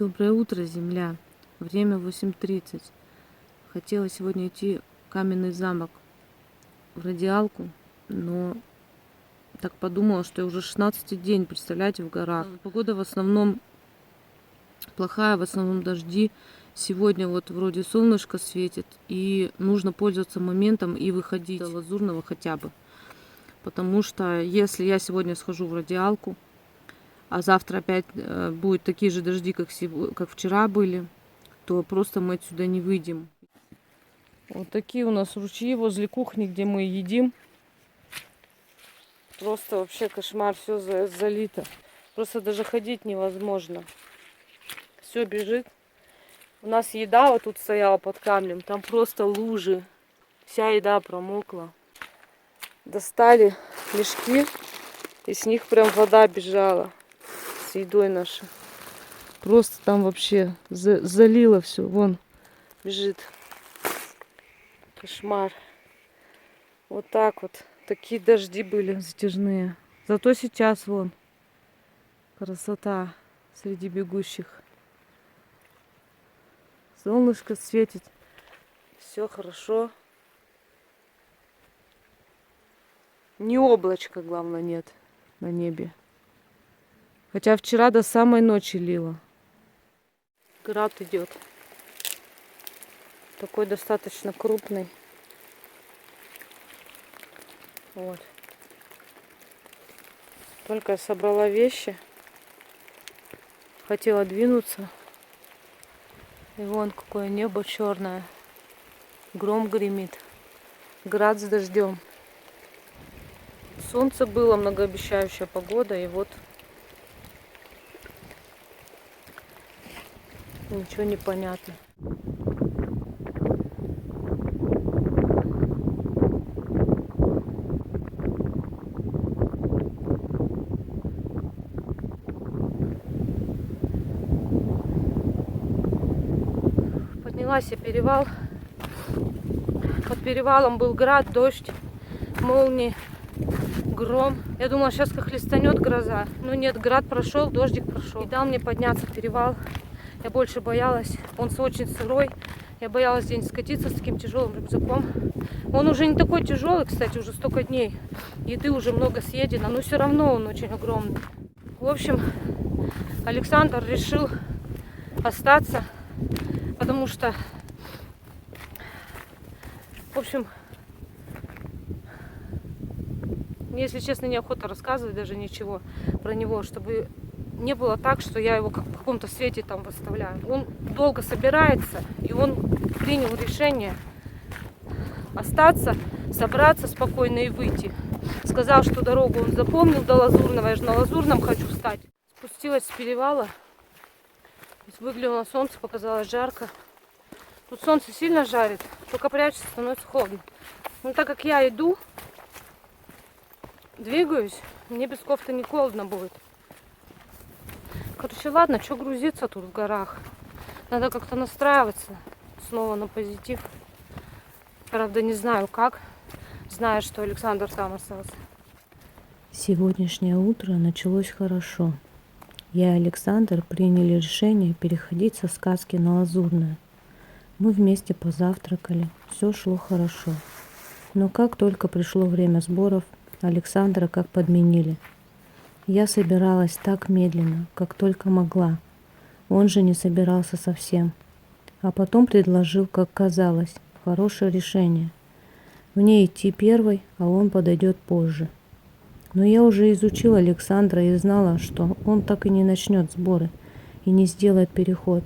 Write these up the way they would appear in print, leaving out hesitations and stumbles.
Доброе утро, земля. Время 8:30. Хотела сегодня идти в Каменный замок в радиалку, но так подумала, что я уже 16-й день, представляете, в горах. Погода в основном плохая, в основном дожди. Сегодня вот вроде солнышко светит, и нужно пользоваться моментом и выходить до Лазурного хотя бы. Потому что если я сегодня схожу в радиалку, а завтра опять будут такие же дожди, как вчера были, то просто мы отсюда не выйдем. Вот такие у нас ручьи возле кухни, где мы едим. Просто вообще кошмар, все залито. Просто даже ходить невозможно. Все бежит. У нас еда вот тут стояла под камнем, там просто лужи. Вся еда промокла. Достали мешки, и с них прям вода бежала с едой нашей. Просто там вообще залило все. Вон бежит. Кошмар. Вот так вот. Такие дожди были затяжные. Зато сейчас вон красота среди бегущих. Солнышко светит. Все хорошо. Ни облачка, главное, нет на небе. Хотя вчера до самой ночи лило. Град идет. Такой достаточно крупный. Вот. Только я собрала вещи. Хотела двинуться. И вон какое небо черное. Гром гремит. Град с дождем. Солнце было, многообещающая погода. И вот ничего не понятно. Поднялась я перевал. Под перевалом был град, дождь, молнии, гром. Я думала, сейчас как хлестанет гроза. Но нет, град прошел, дождик прошел. И дал мне подняться в перевал. Я больше боялась. Он очень сырой. Я боялась где-нибудь скатиться с таким тяжелым рюкзаком. Он уже не такой тяжелый, кстати, уже столько дней. Еды уже много съедено, но все равно он очень огромный. В общем, Александр решил остаться, потому что, в общем, мне, если честно, неохота рассказывать даже ничего про него, чтобы не было так, что я его как в каком-то свете там выставляю. Он долго собирается, и он принял решение остаться, собраться спокойно и выйти. Сказал, что дорогу он запомнил до Лазурного, я же на Лазурном хочу встать. Спустилась с перевала, выглянуло солнце, показалось жарко. Тут солнце сильно жарит, только прячется, становится холодно. Но так как я иду, двигаюсь, мне без кофты не холодно будет. Короче, ладно, что грузиться тут в горах. Надо как-то настраиваться снова на позитив. Правда, не знаю как. Знаю, что Александр там остался. Сегодняшнее утро началось хорошо. Я и Александр приняли решение переходить со сказки на Лазурное. Мы вместе позавтракали, все шло хорошо. Но как только пришло время сборов, Александра как подменили. Я собиралась так медленно, как только могла. Он же не собирался совсем. А потом предложил, как казалось, хорошее решение. Мне идти первой, а он подойдет позже. Но я уже изучила Александра и знала, что он так и не начнет сборы и не сделает переход.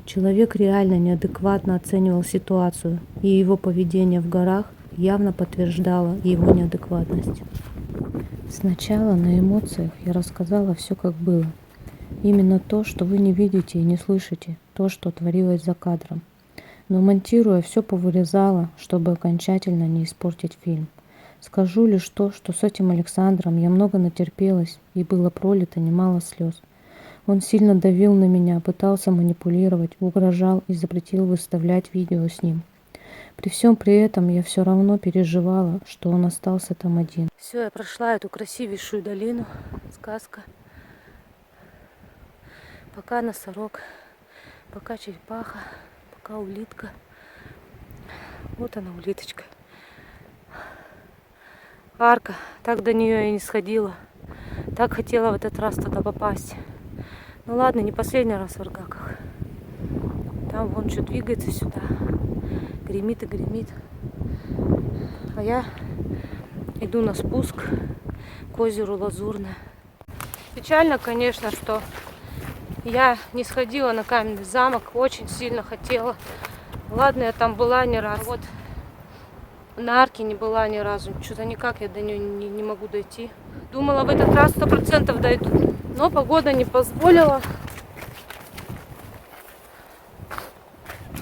Человек реально неадекватно оценивал ситуацию, и его поведение в горах явно подтверждало его неадекватность. Сначала на эмоциях я рассказала все как было. Именно то, что вы не видите и не слышите, то, что творилось за кадром. Но монтируя, все повырезала, чтобы окончательно не испортить фильм. Скажу лишь то, что с этим Александром я много натерпелась и было пролито немало слез. Он сильно давил на меня, пытался манипулировать, угрожал и запретил выставлять видео с ним. При всем при этом я все равно переживала, что он остался там один. Все, я прошла эту красивейшую долину, сказка. Пока, носорог. Пока черепаха, пока улитка. Вот она, улиточка. Арка. Так до нее я не сходила. Так хотела в этот раз туда попасть. Ну ладно, не последний раз в Аргаках. Там вон что двигается сюда. Гремит и гремит. А я иду на спуск к озеру Лазурное. Печально, конечно, что я не сходила на Каменный замок. Очень сильно хотела. Ладно, я там была не раз. Вот на арке не была ни разу. Что-то никак я до нее не могу дойти. Думала, в этот раз 100% дойду. Но погода не позволила.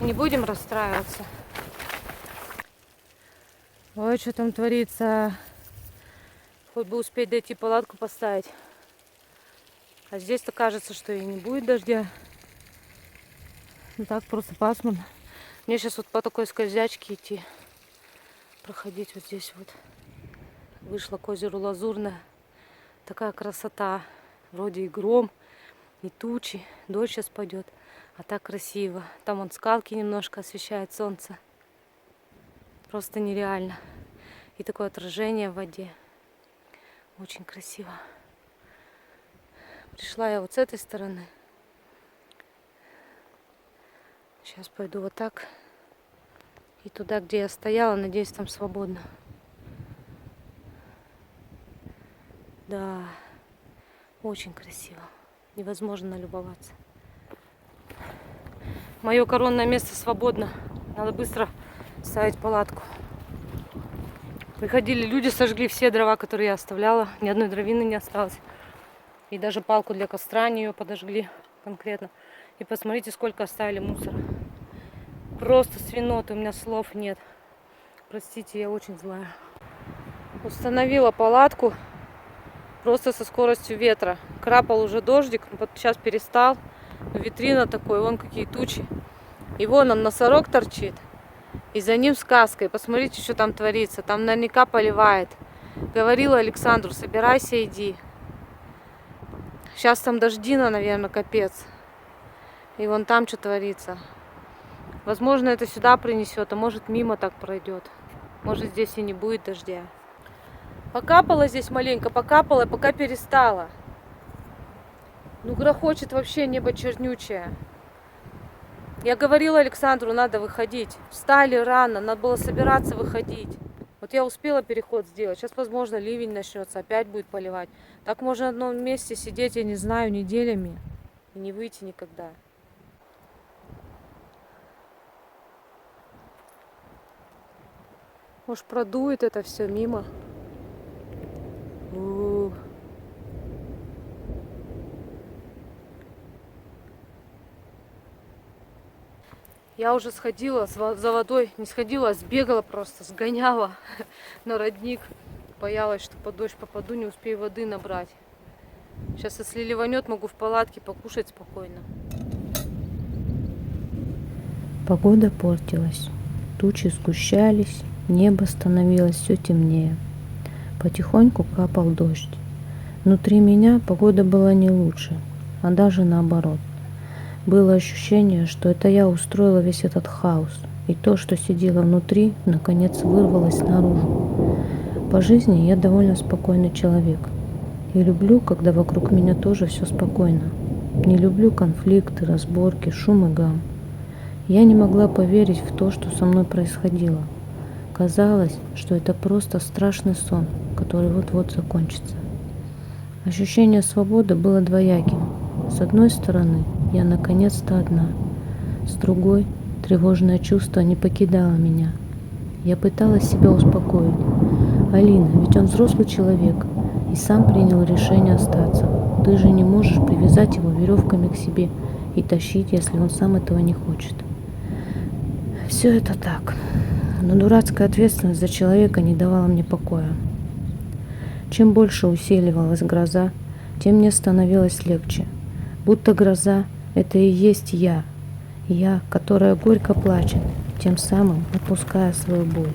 Не будем расстраиваться. Ой, что там творится. Хоть бы успеть дойти, палатку поставить. А здесь-то кажется, что и не будет дождя. Ну так, просто пасмурно. Мне сейчас вот по такой скользячке идти. Проходить вот здесь вот. Вышла к озеру Лазурное. Такая красота. Вроде и гром, и тучи. Дождь сейчас пойдет. А так красиво. Там вон скалки немножко освещает солнце. Просто нереально. И такое отражение в воде. Очень красиво. Пришла я вот с этой стороны. Сейчас пойду вот так. И туда, где я стояла, надеюсь, там свободно. Да, очень красиво. Невозможно налюбоваться. Мое коронное место свободно. Надо быстро ставить палатку. Приходили люди, сожгли все дрова, которые я оставляла. Ни одной дровины не осталось. И даже палку для костра они ее подожгли конкретно. И посмотрите, сколько оставили мусора. Просто свиноты, у меня слов нет. Простите, я очень злая. Установила палатку просто со скоростью ветра. Крапал уже дождик, вот сейчас перестал. Витрина такой, вон какие тучи. И вон он, носорог торчит. И за ним сказка. И посмотрите, что там творится. Там наверняка поливает. Говорила Александру, собирайся, иди. Сейчас там дождина, наверное, капец. И вон там что творится. Возможно, это сюда принесет, а может мимо так пройдет. Может, здесь и не будет дождя. Покапала здесь маленько, покапала, пока перестала. Ну, грохочет вообще, небо чернючее. Я говорила Александру, надо выходить. Встали рано, надо было собираться выходить. Вот я успела переход сделать. Сейчас, возможно, ливень начнется, опять будет поливать. Так можно в одном месте сидеть, я не знаю, неделями. И не выйти никогда. Может, продует это все мимо. Я уже сходила за водой, не сходила, а сбегала просто, сгоняла на родник. Боялась, что под дождь попаду, не успею воды набрать. Сейчас, если ливанет, могу в палатке покушать спокойно. Погода портилась. Тучи сгущались, небо становилось все темнее. Потихоньку капал дождь. Внутри меня погода была не лучше, а даже наоборот. Было ощущение, что это я устроила весь этот хаос, и то, что сидело внутри, наконец вырвалось наружу. По жизни я довольно спокойный человек. И люблю, когда вокруг меня тоже все спокойно. Не люблю конфликты, разборки, шум и гам. Я не могла поверить в то, что со мной происходило. Казалось, что это просто страшный сон, который вот-вот закончится. Ощущение свободы было двояким. С одной стороны, я наконец-то одна. С другой, тревожное чувство не покидало меня. Я пыталась себя успокоить. Алина, ведь он взрослый человек и сам принял решение остаться. Ты же не можешь привязать его веревками к себе и тащить, если он сам этого не хочет. Все это так. Но дурацкая ответственность за человека не давала мне покоя. Чем больше усиливалась гроза, тем мне становилось легче. Будто гроза — это и есть я. Я, которая горько плачет, тем самым отпуская свою боль.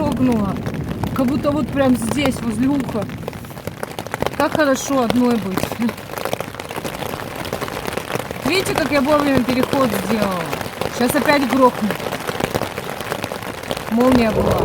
вздрогнула. Как будто вот прям здесь, возле уха. Как хорошо одной быть. Видите, как я вовремя переход сделала? Сейчас опять грохнет. Молния была.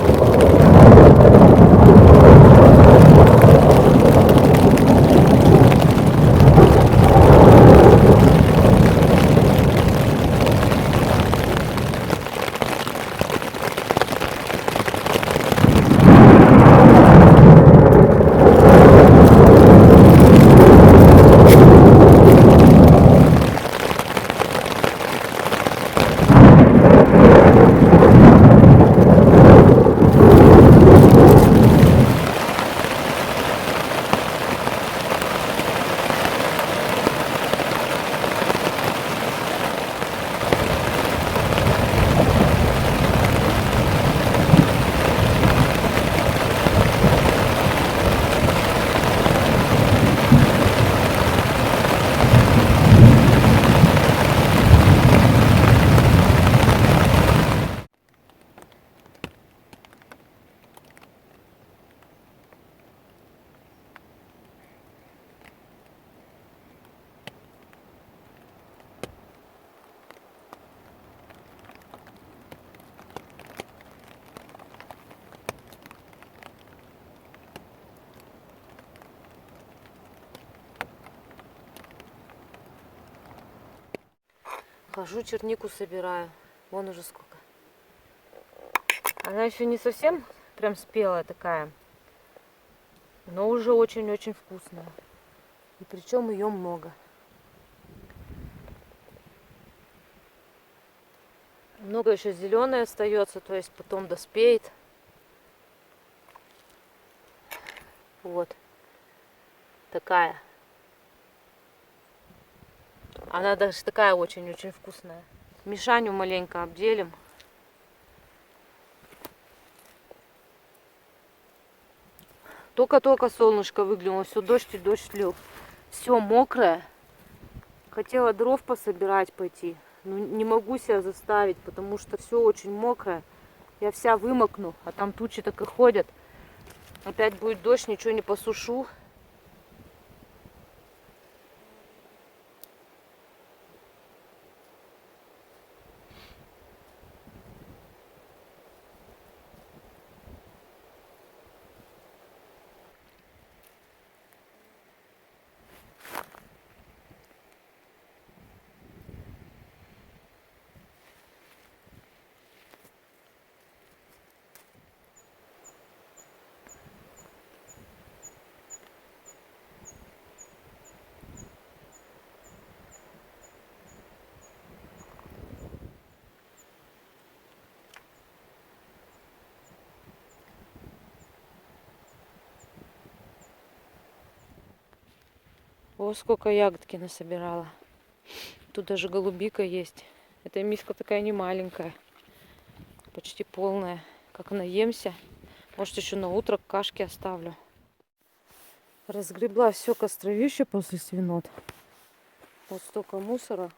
Хожу, чернику собираю. Вон уже сколько. Она еще не совсем прям спелая такая, но уже очень-очень вкусная. И причем ее много. Много еще зеленой остается, то есть потом доспеет. Вот. Такая. Она даже такая очень-очень вкусная. Мишаню маленько обделим. Только-только солнышко выглянуло, все дождь и дождь лил. Все мокрое. Хотела дров пособирать пойти. Но не могу себя заставить, потому что все очень мокрое. Я вся вымокну, а там тучи так и ходят. Опять будет дождь, ничего не посушу. О, сколько ягодки насобирала. Тут даже голубика есть. Эта миска такая не маленькая. Почти полная. Как наемся. Может, еще на утро кашки оставлю. Разгребла все костровище после свинот. Вот столько мусора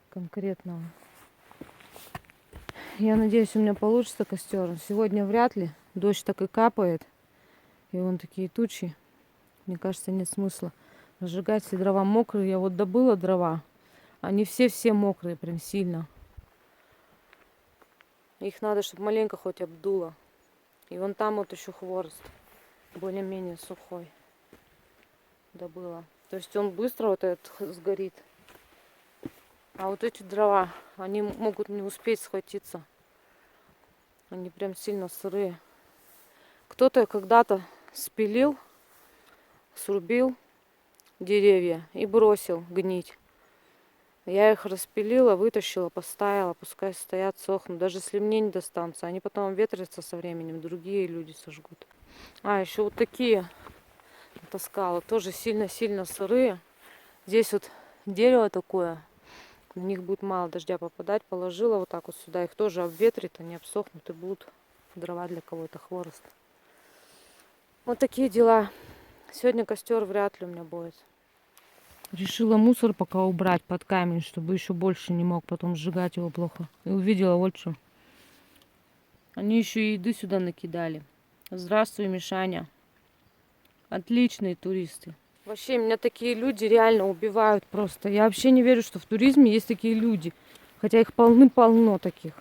конкретного. Я надеюсь, у меня получится костер. Сегодня вряд ли. Дождь так и капает. И вон такие тучи. Мне кажется, нет смысла разжигать. Все дрова мокрые. Я вот добыла дрова. Они все мокрые, прям сильно. Их надо, чтобы маленько хоть обдуло. И вон там вот еще хворост. Более-менее сухой. Добыла. То есть он быстро вот этот сгорит. А вот эти дрова, они могут не успеть схватиться. Они прям сильно сырые. Кто-то когда-то спилил, срубил деревья и бросил гнить. Я их распилила, вытащила, поставила, пускай стоят, сохнут. Даже если мне не достанутся, они потом ветрятся со временем, другие люди сожгут. А, еще вот такие таскала, тоже сильно-сильно сырые. Здесь вот дерево такое, на них будет мало дождя попадать. Положила вот так вот сюда, их тоже обветрит, они обсохнут и будут дрова для кого-то, хворост. Вот такие дела. Сегодня костер вряд ли у меня будет. Решила мусор пока убрать под камень, чтобы еще больше не мог потом сжигать его плохо. И увидела вот что. Они еще и еды сюда накидали. Здравствуй, Мишаня. Отличные туристы. Вообще, меня такие люди реально убивают просто. Я вообще не верю, что в туризме есть такие люди. Хотя их полным-полно таких.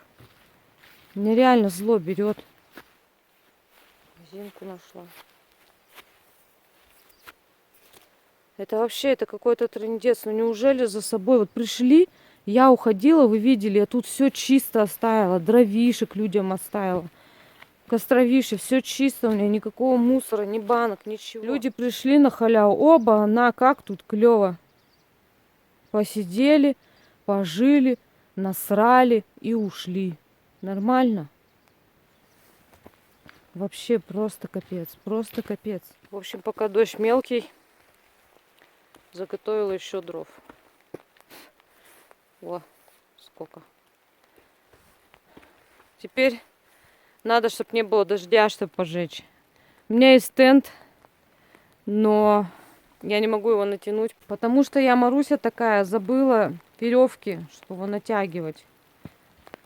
Меня реально зло берет. Зинку нашла. Это вообще, это какой-то трындец. Ну неужели за собой вот пришли, я уходила, вы видели, я тут все чисто оставила, дровишек людям оставила. Костровище, все чисто у меня, никакого мусора, ни банок, ничего. Люди пришли на халяву, оба, на, как тут клево. Посидели, пожили, насрали и ушли. Нормально? Вообще просто капец, просто капец. В общем, пока дождь мелкий, заготовила еще дров. Во, сколько. Теперь надо, чтобы не было дождя, чтобы пожечь. У меня есть тент, но я не могу его натянуть, потому что я, Маруся такая, забыла веревки, чтобы его натягивать.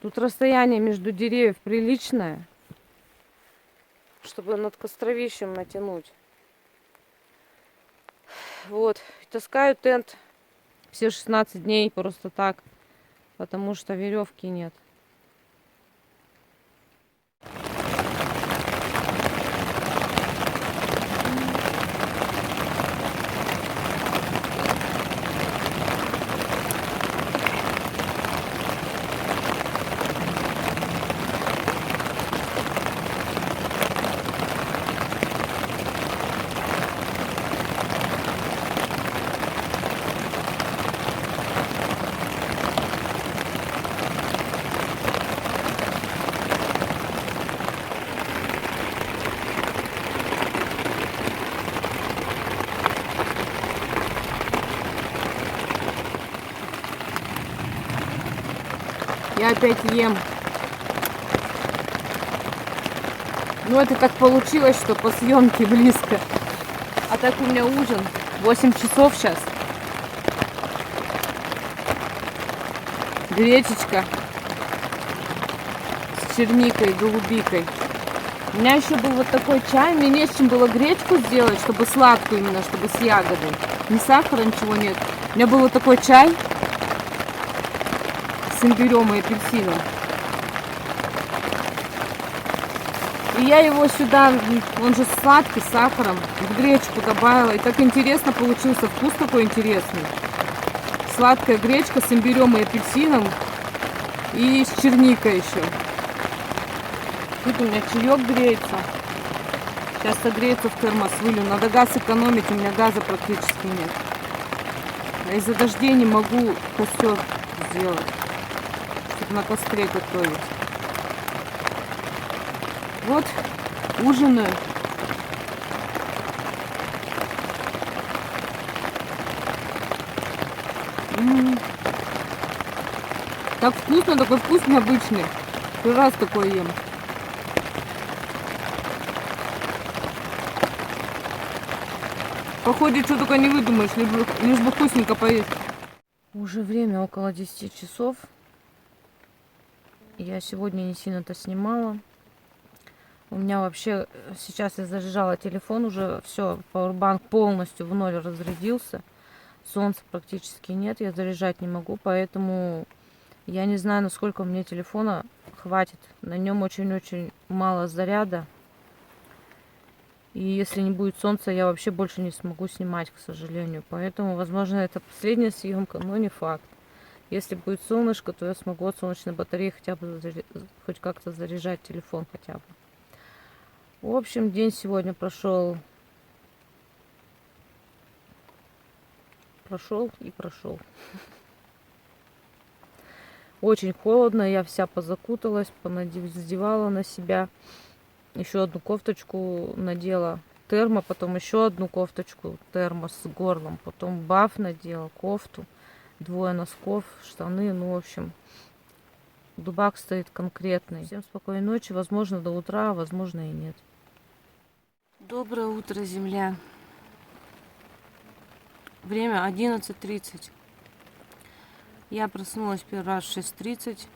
Тут расстояние между деревьев приличное, чтобы над костровищем натянуть. Вот, таскаю тент все 16 дней просто так, потому что веревки нет. Я опять ем. Ну это так получилось, что по съемке близко. А так у меня ужин. 8 часов сейчас. Гречечка с черникой, голубикой. У меня еще был вот такой чай. Мне не с чем было гречку сделать, чтобы сладкую именно, чтобы с ягодой. Ни сахара, ничего нет. У меня был вот такой чай с имбирем и апельсином. И я его сюда, он же сладкий, с сахаром, в гречку добавила. И так интересно получился, вкус такой интересный. Сладкая гречка с имбирем и апельсином. И с черникой еще. Тут у меня чаек греется. Сейчас согреется в термос, вылью. Надо газ экономить, у меня газа практически нет. А из-за дождей не могу костер сделать, чтобы на костре готовить. Вот, ужинаю. Так вкусно, такой вкус необычный. Первый раз такой ем. Походе, что только не выдумаешь, лишь бы вкусненько поесть. Уже время около 10 часов. Я сегодня не сильно-то снимала. У меня вообще сейчас я заряжала телефон, уже все, пауэрбанк полностью в ноль разрядился. Солнца практически нет, я заряжать не могу, поэтому я не знаю, насколько мне телефона хватит. На нем очень-очень мало заряда. И если не будет солнца, я вообще больше не смогу снимать, к сожалению. Поэтому, возможно, это последняя съемка, но не факт. Если будет солнышко, то я смогу от солнечной батареи хотя бы хоть как-то заряжать телефон хотя бы. В общем, день сегодня прошел и прошел. Очень холодно, я вся позакуталась, понадевала на себя. Еще одну кофточку надела, термо, потом еще одну кофточку, термо с горлом, потом баф надела, кофту, 2 носков, штаны, ну, в общем, дубак стоит конкретный. Всем спокойной ночи, возможно, до утра, а возможно и нет. Доброе утро, земля. Время 11:30. Я проснулась первый раз в 6:30.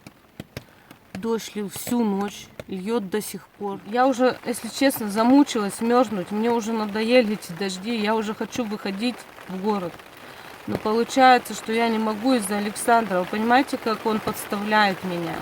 дождь лил всю ночь, льет до сих пор. Я уже, если честно, замучилась мерзнуть. Мне уже надоели эти дожди. Я уже хочу выходить в город. Но получается, что я не могу из-за Александра. Вы понимаете, как он подставляет меня?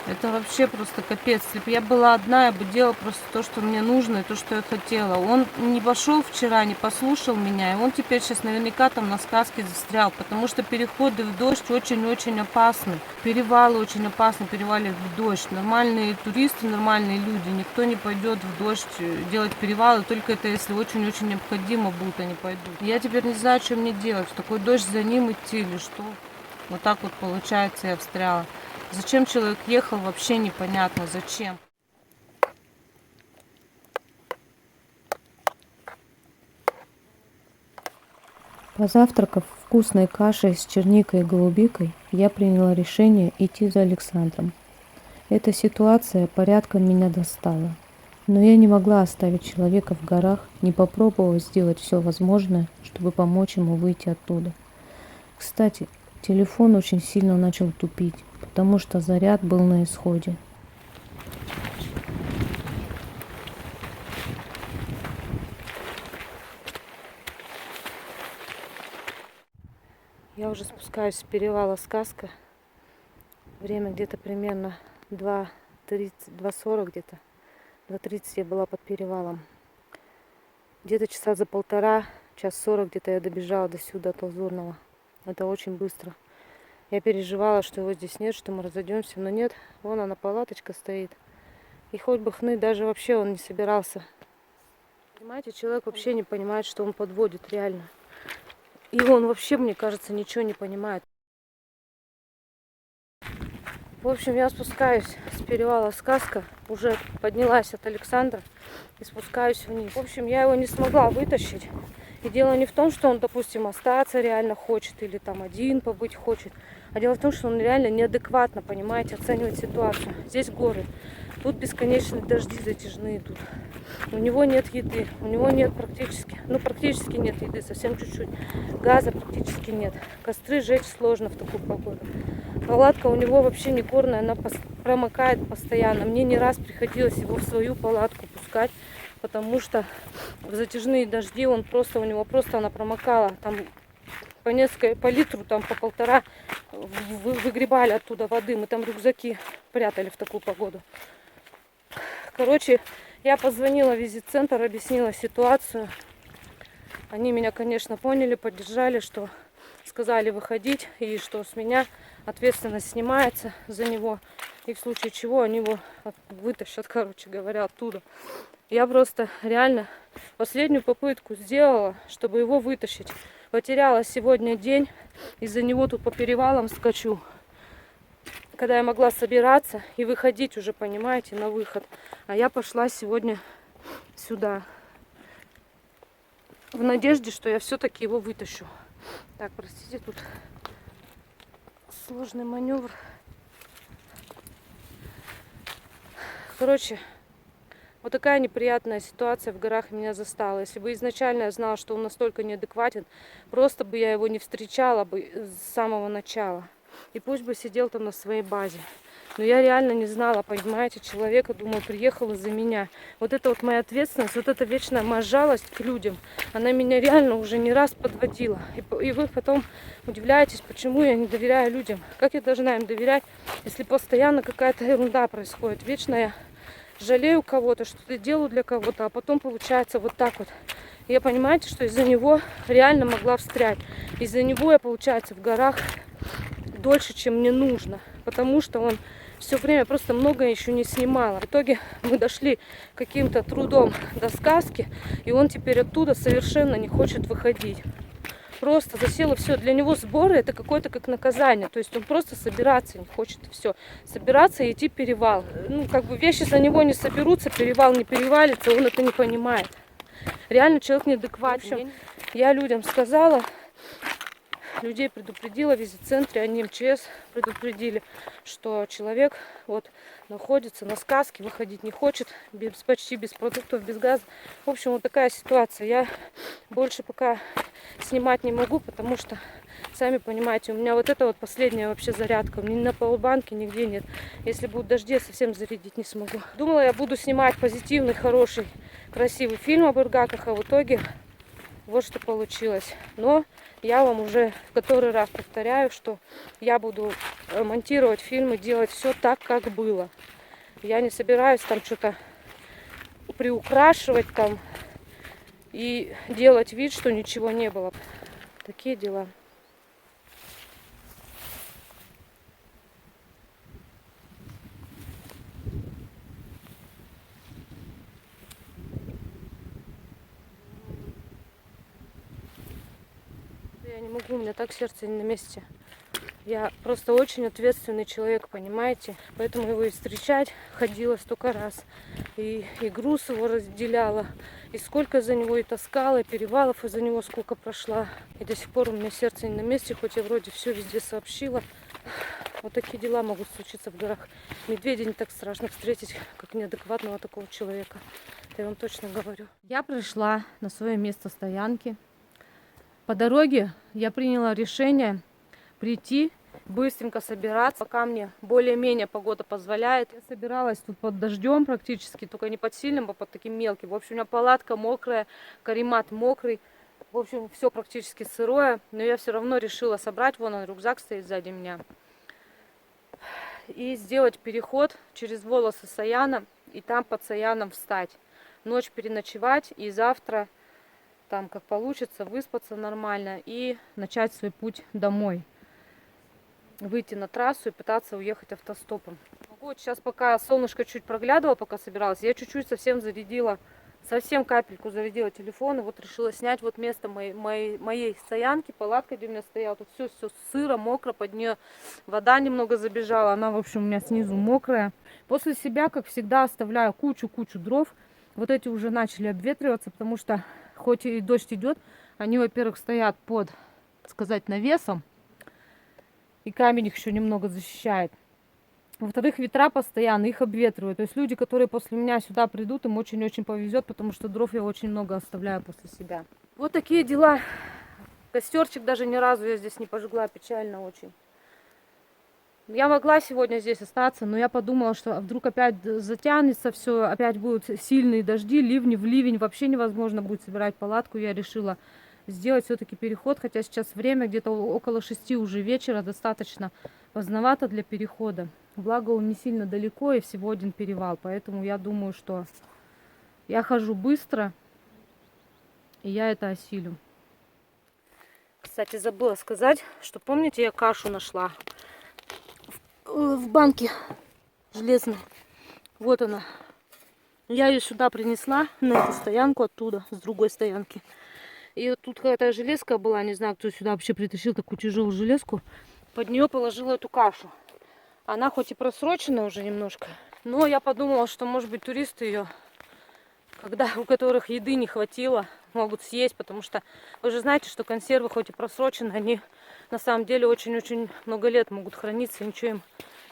Это вообще просто капец. Если бы я была одна, я бы делала просто то, что мне нужно, и то, что я хотела. Он не пошел вчера, не послушал меня, и он теперь сейчас наверняка там на сказке застрял, потому что переходы в дождь очень-очень опасны. Перевалы очень опасны, переваливать в дождь. Нормальные туристы, нормальные люди, никто не пойдет в дождь делать перевалы, только это если очень-очень необходимо будет, они пойдут. Я теперь не знаю, что мне делать, в такой дождь за ним идти или что. Вот так вот получается, я встряла. Зачем человек ехал, вообще непонятно. Зачем? Позавтракав вкусной кашей с черникой и голубикой, я приняла решение идти за Александром. Эта ситуация порядком меня достала. Но я не могла оставить человека в горах, не попробовав сделать все возможное, чтобы помочь ему выйти оттуда. Кстати, телефон очень сильно начал тупить, потому что заряд был на исходе. Я уже спускаюсь с перевала Сказка. Время где-то примерно 2:30, 2:40 где-то. 2:30 я была под перевалом. Где-то часа за полтора, 1:40 где-то я добежала до сюда, от Лазурного. Это очень быстро. Я переживала, что его здесь нет, что мы разойдемся, но нет. Вон она, палаточка стоит. И хоть бы хны, даже вообще он не собирался. Понимаете, человек вообще не понимает, что он подводит реально. И он вообще, мне кажется, ничего не понимает. В общем, я спускаюсь с перевала Сказка. Уже поднялась от Александра и спускаюсь вниз. В общем, я его не смогла вытащить. И дело не в том, что он, допустим, остаться реально хочет или там один побыть хочет. А дело в том, что он реально неадекватно, понимаете, оценивает ситуацию. Здесь горы. Тут бесконечные дожди затяжные тут. У него нет еды, у него нет практически нет еды, совсем чуть-чуть. Газа практически нет. Костры жечь сложно в такую погоду. Палатка у него вообще не горная, она промокает постоянно. Мне не раз приходилось его в свою палатку пускать, потому что в затяжные дожди у него просто она промокала. Там по несколько, по литру, там по полтора выгребали оттуда воды. Мы там рюкзаки прятали в такую погоду. Короче, я позвонила в визит-центр, объяснила ситуацию. Они меня, конечно, поняли, поддержали, что сказали выходить, и что с меня ответственность снимается за него. И в случае чего они его вытащат, короче говоря, оттуда. Я просто реально последнюю попытку сделала, чтобы его вытащить. Потеряла сегодня день, из-за него тут по перевалам скачу. Когда я могла собираться и выходить уже, понимаете, на выход. А я пошла сегодня сюда. В надежде, что я все-таки его вытащу. Так, простите, тут сложный маневр. Короче, вот такая неприятная ситуация в горах меня застала. Если бы изначально я знала, что он настолько неадекватен, просто бы я его не встречала бы с самого начала. И пусть бы сидел там на своей базе. Но я реально не знала, понимаете, человека, думаю, приехал из-за меня. Вот это вот моя ответственность, вот эта вечная моя жалость к людям, она меня реально уже не раз подводила. И вы потом удивляетесь, почему я не доверяю людям. Как я должна им доверять, если постоянно какая-то ерунда происходит. Вечно я жалею кого-то, что-то делаю для кого-то, а потом получается вот так вот. И я понимаете, что из-за него реально могла встрять. Из-за него я, получается, в горах дольше, чем мне нужно. Потому что он все время просто много еще не снимала. В итоге мы дошли каким-то трудом до сказки, и он теперь оттуда совершенно не хочет выходить. Просто засело все. Для него сборы это какое-то как наказание. То есть он просто собираться не хочет, и все. Собираться и идти перевал. Ну, как бы вещи за него не соберутся, перевал не перевалится, он это не понимает. Реально человек неадекватный. В общем, я людям сказала, людей предупредила в визит-центре, они МЧС предупредили, что человек вот находится на сказке, выходить не хочет, почти без продуктов, без газа. В общем, вот такая ситуация. Я больше пока снимать не могу, потому что Сами понимаете, у меня вот это вот последняя вообще зарядка. Ни на пауэрбанке нигде нет. Если будут дожди, я совсем зарядить не смогу. Думала, я буду снимать позитивный, хороший, красивый фильм об иргаках, а в итоге вот что получилось. Но я вам уже в который раз повторяю, что я буду монтировать фильмы, делать все так, как было. Я не собираюсь там что-то приукрашивать там и делать вид, что ничего не было. Такие дела. Я не могу, у меня так сердце не на месте. Я просто очень ответственный человек, понимаете? Поэтому его и встречать ходила столько раз. И груз его разделяла. И сколько за него и таскала, и перевалов из-за него сколько прошла. И до сих пор у меня сердце не на месте, хоть я вроде все везде сообщила. Вот такие дела могут случиться в горах. Медведя не так страшно встретить, как неадекватного такого человека. Это я вам точно говорю. Я пришла на свое место стоянки. По дороге я приняла решение прийти, быстренько собираться, пока мне более-менее погода позволяет. Я собиралась тут под дождем практически, только не под сильным, а под таким мелким. В общем, у меня палатка мокрая, каремат мокрый. В общем, все практически сырое, но я все равно решила собрать. Вон он, рюкзак стоит сзади меня. И сделать переход через волосы Саяна и там под Саяном встать. Ночь переночевать и завтра, там как получится, выспаться нормально и начать свой путь домой. Выйти на трассу и пытаться уехать автостопом. Вот сейчас пока солнышко чуть проглядывало, пока собиралась, я чуть-чуть совсем зарядила, совсем капельку зарядила телефон. И вот решила снять вот место моей стоянки, палатка, где у меня стояла. Тут все сыро, мокро, под нее вода немного забежала. Она, в общем, у меня снизу мокрая. После себя, как всегда, оставляю кучу дров. Вот эти уже начали обветриваться, потому что хоть и дождь идет, они, во-первых, стоят под, так сказать, навесом. И камень их еще немного защищает. Во-вторых, ветра постоянно, их обветривают. То есть люди, которые после меня сюда придут, им очень-очень повезет, потому что дров я очень много оставляю после себя. Вот такие дела. Костерчик даже ни разу я здесь не пожгла, печально очень. Я могла сегодня здесь остаться, но я подумала, что вдруг опять затянется все, опять будут сильные дожди, ливни, в ливень вообще невозможно будет собирать палатку. Я решила сделать все-таки переход, хотя сейчас время где-то около 6 уже вечера, достаточно поздновато для перехода. Благо он не сильно далеко и всего один перевал, поэтому я думаю, что я хожу быстро и я это осилю. Кстати, забыла сказать, что помните, я кашу нашла в банке железной. Вот она. Я ее сюда принесла на эту стоянку оттуда, с другой стоянки. И вот тут какая-то железка была, не знаю, кто сюда вообще притащил такую тяжелую железку. Под нее положила эту кашу. Она хоть и просрочена уже немножко, но я подумала, что, может быть, туристы ее, когда у которых еды не хватило, могут съесть, потому что вы же знаете, что консервы, хоть и просрочены, они на самом деле очень-очень много лет могут храниться, и ничего им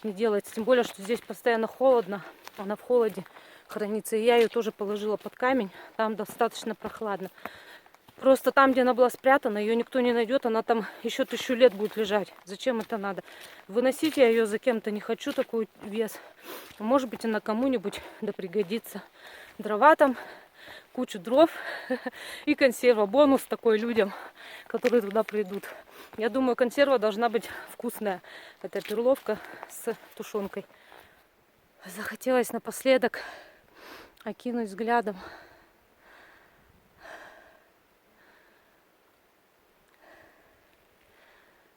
не делается. Тем более, что здесь постоянно холодно, она в холоде хранится. И я ее тоже положила под камень, там достаточно прохладно. Просто там, где она была спрятана, ее никто не найдет, она там еще 1000 лет будет лежать. Зачем это надо? Выносить я ее за кем-то не хочу, такой вес. Может быть, она кому-нибудь да пригодится. Дрова там, кучу дров и консерва. Бонус такой людям, которые туда придут. Я думаю, консерва должна быть вкусная. Это перловка с тушенкой. Захотелось напоследок окинуть взглядом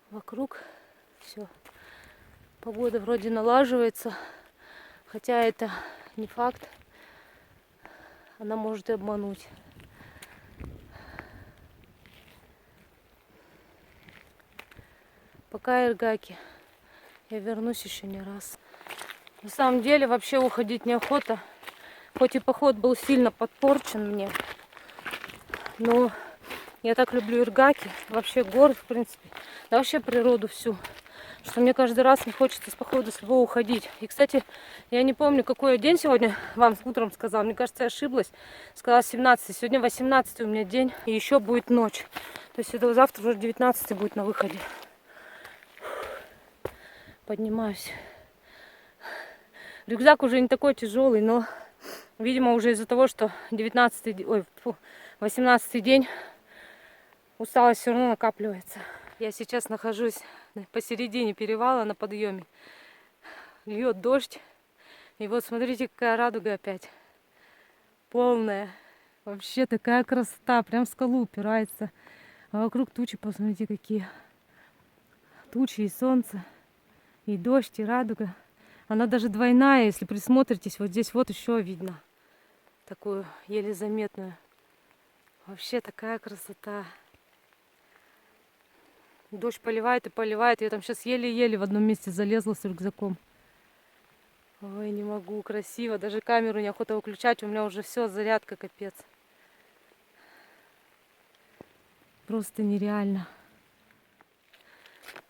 вокруг. Все. Погода вроде налаживается, хотя это не факт. Она может и обмануть. Пока, иргаки. Я вернусь еще не раз. На самом деле вообще уходить неохота. Хоть и поход был сильно подпорчен мне, но я так люблю иргаки, вообще горы, в принципе, да вообще природу всю, что мне каждый раз не хочется с похода с любого уходить. И, кстати, я не помню, какой день сегодня вам утром сказала. Мне кажется, я ошиблась. Сказала 17. Сегодня 18 у меня день, и еще будет ночь. То есть это завтра уже 19 будет на выходе. Поднимаюсь. Рюкзак уже не такой тяжелый, но, видимо, уже из-за того, что 18 день, усталость все равно накапливается. Я сейчас нахожусь посередине перевала на подъеме. Льет дождь. И вот смотрите, какая радуга опять. Полная. Вообще такая красота. Прям в скалу упирается. А вокруг тучи, посмотрите, какие. Тучи и солнце. И дождь, и радуга. Она даже двойная, если присмотритесь. Вот здесь вот еще видно. Такую еле заметную. Вообще такая красота. Дождь поливает и поливает. Я там сейчас еле-еле в одном месте залезла с рюкзаком. Ой, не могу, красиво. Даже камеру неохота выключать. У меня уже все, зарядка капец. Просто нереально.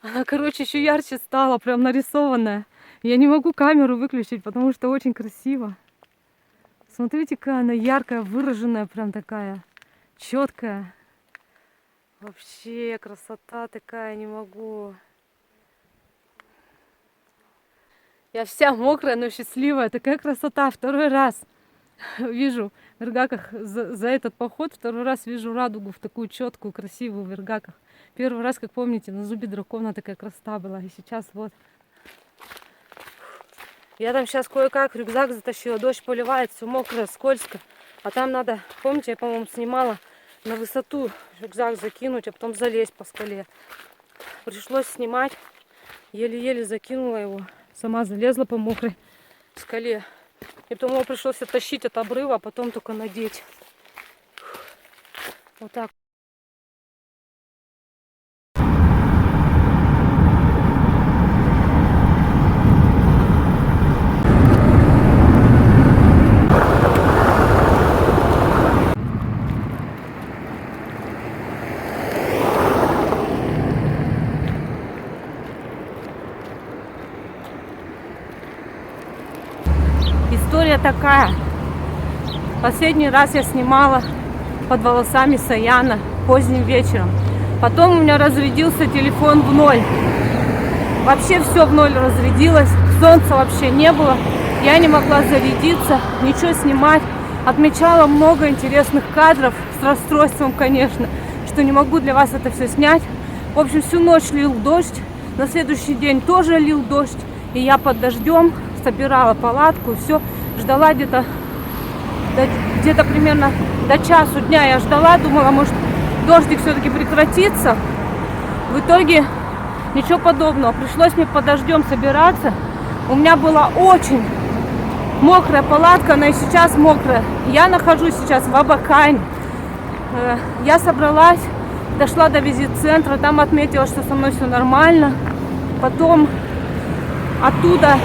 Она, короче, еще ярче стала, прям нарисованная. Я не могу камеру выключить, потому что очень красиво. Смотрите, какая она яркая, выраженная, прям такая, четкая. Вообще красота такая, не могу. Я вся мокрая, но счастливая. Такая красота. Второй раз вижу в Вергаках за этот поход. Второй раз вижу радугу в такую четкую, красивую в Вергаках. Первый раз, как помните, на зубе дракона такая красота была. И сейчас вот. Я там сейчас кое-как рюкзак затащила. Дождь поливает, все мокрое, скользко. А там надо, помните, я, по-моему, снимала на высоту рюкзак закинуть, а потом залезть по скале. Пришлось снимать. Еле-еле закинула его. Сама залезла по мокрой скале. И потом его пришлось оттащить от обрыва, а потом только надеть. Вот так. История такая. Последний раз я снимала под волосами Саяна поздним вечером. Потом у меня разрядился телефон в ноль. Вообще все в ноль разрядилось. Солнца вообще не было. Я не могла зарядиться, ничего снимать. Отмечала много интересных кадров с расстройством, конечно, что не могу для вас это все снять. В общем, всю ночь лил дождь. На следующий день тоже лил дождь. И я под дождем собирала палатку, все, ждала где-то примерно до часу дня я ждала, думала, может, дождик все-таки прекратится. В итоге ничего подобного. Пришлось мне под дождем собираться. У меня была очень мокрая палатка, она и сейчас мокрая. Я нахожусь сейчас в Абакане. Я собралась, дошла до визит-центра, там отметила, что со мной все нормально. Потом оттуда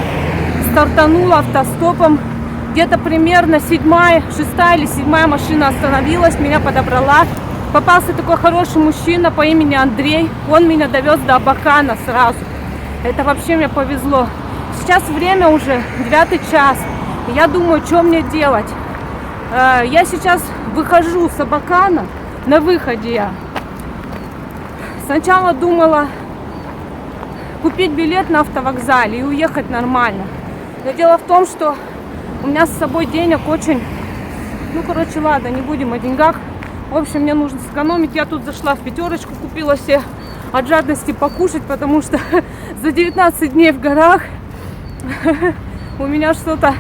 стартанула автостопом. Где-то примерно 6-я или 7-я машина остановилась, меня подобрала. Попался такой хороший мужчина по имени Андрей. Он меня довез до Абакана сразу. Это вообще мне повезло. Сейчас время уже 9 час. Я думаю, что мне делать. Я сейчас выхожу с Абакана. На выходе я. Сначала думала купить билет на автовокзале и уехать нормально. Но дело в том, что у меня с собой денег очень... ладно, не будем о деньгах. В общем, мне нужно сэкономить. Я тут зашла в пятерочку, купила себе от жадности покушать, потому что за 19 дней в горах у меня что-то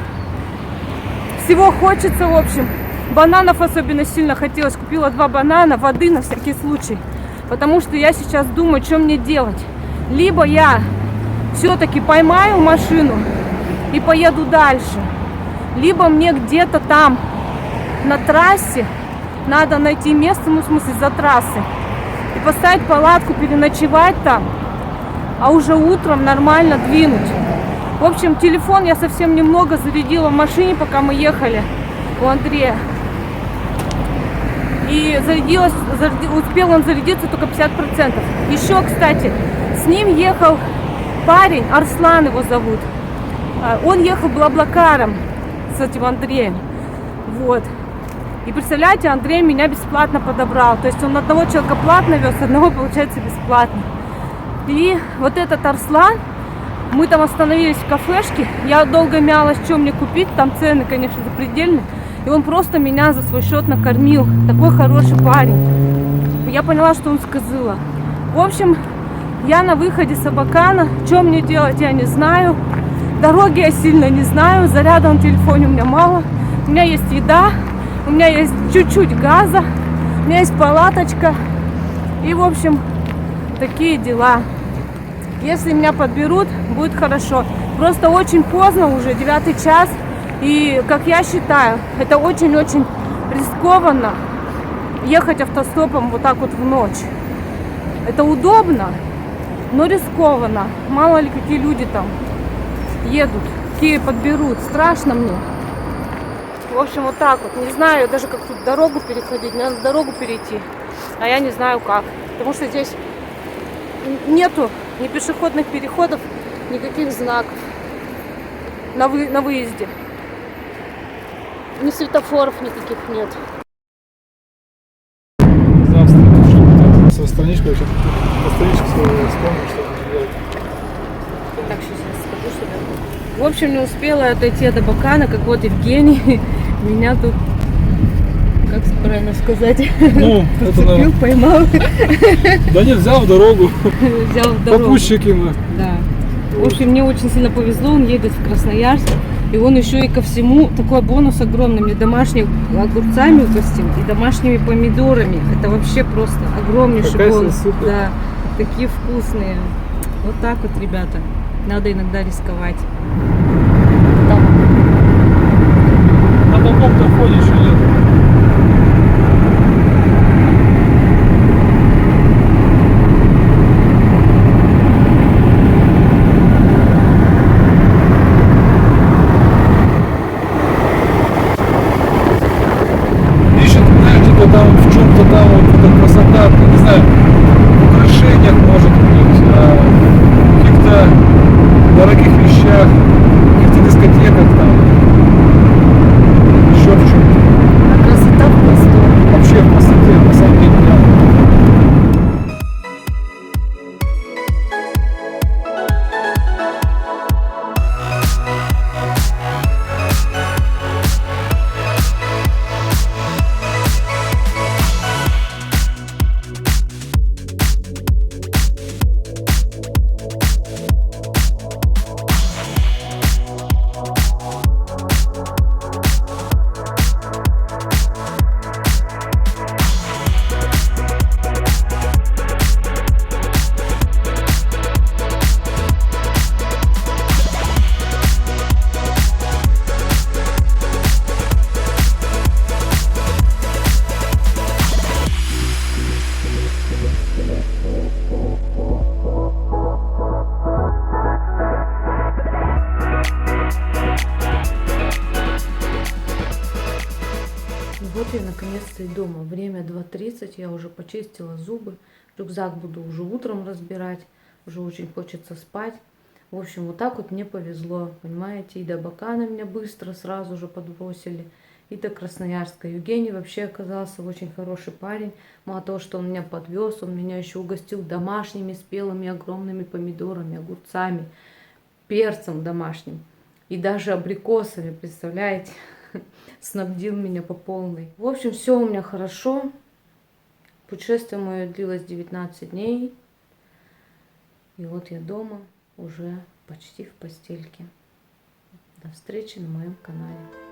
всего хочется, в общем. Бананов особенно сильно хотелось. Купила 2 банана, воды на всякий случай. Потому что я сейчас думаю, что мне делать. Либо я все-таки поймаю машину и поеду дальше. Либо мне где-то там на трассе надо найти место, в смысле за трассой, и поставить палатку, переночевать там, а уже утром нормально двинуть. В общем, телефон я совсем немного зарядила в машине, пока мы ехали у Андрея. И успел он зарядиться только 50%. Еще, кстати, с ним ехал парень, Арслан его зовут, он ехал блаблакаром с этим Андреем. Вот. И представляете, Андрей меня бесплатно подобрал. То есть он одного человека платно вез, одного, получается, бесплатно. И вот этот Арслан, мы там остановились в кафешке. Я долго мялась, что мне купить. Там цены, конечно, запредельные. И он просто меня за свой счет накормил. Такой хороший парень. Я поняла, что он с Кызыла. В общем, я на выходе с Абакана. Что мне делать, я не знаю. Дороги я сильно не знаю. Заряда на телефоне у меня мало. У меня есть еда. У меня есть чуть-чуть газа. У меня есть палаточка. И, в общем, такие дела. Если меня подберут, будет хорошо. Просто очень поздно уже, 9 час. И, как я считаю, это очень-очень рискованно ехать автостопом вот так вот в ночь. Это удобно, но рискованно. Мало ли какие люди там едут, какие подберут. Страшно мне. В общем, вот так вот. Не знаю даже, как тут дорогу переходить. Мне надо дорогу перейти. А я не знаю как. Потому что здесь нету ни пешеходных переходов, никаких знаков на выезде. Ни светофоров никаких нет. Со страничкой, вообще, по страничке вспомнил, что надо делать. Так, сейчас я скажу сюда. В общем, не успела отойти от Абакана, как вот Евгений меня тут, как правильно сказать, Ну, это, подцепил, наверное, поймал, да нет, взял в дорогу, взял в дорогу. попутчики мы. Да. В общем, мне очень сильно повезло, он едет в Красноярск. И он еще и ко всему такой бонус огромный. Мне домашними огурцами угостил и домашними помидорами. Это вообще просто огромнейший Какая бонус. супер. Да, такие вкусные. Вот так вот, ребята. Надо иногда рисковать. На каком-то фоне еще нет. Ищет, знаешь, где-то там в чем-то там вот эта красота, не знаю, в украшениях может быть, в каких-то дорогих вещах, в каких-то дискотеках там, еще в чем-то. А красота в простом. Вообще в красоте, на самом деле, да. Вот я наконец-то и дома. Время 2:30, я уже почистила зубы. Рюкзак буду уже утром разбирать. Уже очень хочется спать. В общем, вот так вот мне повезло. Понимаете, и до Абакана меня быстро сразу же подбросили. И до Красноярска. Евгений вообще оказался очень хороший парень. Мало того, что он меня подвез, он меня еще угостил домашними спелыми огромными помидорами, огурцами, перцем домашним. И даже абрикосами, представляете? Снабдил меня по полной. В общем, все у меня хорошо. Путешествие мое длилось 19 дней. И вот я дома, уже почти в постельке. До встречи на моем канале.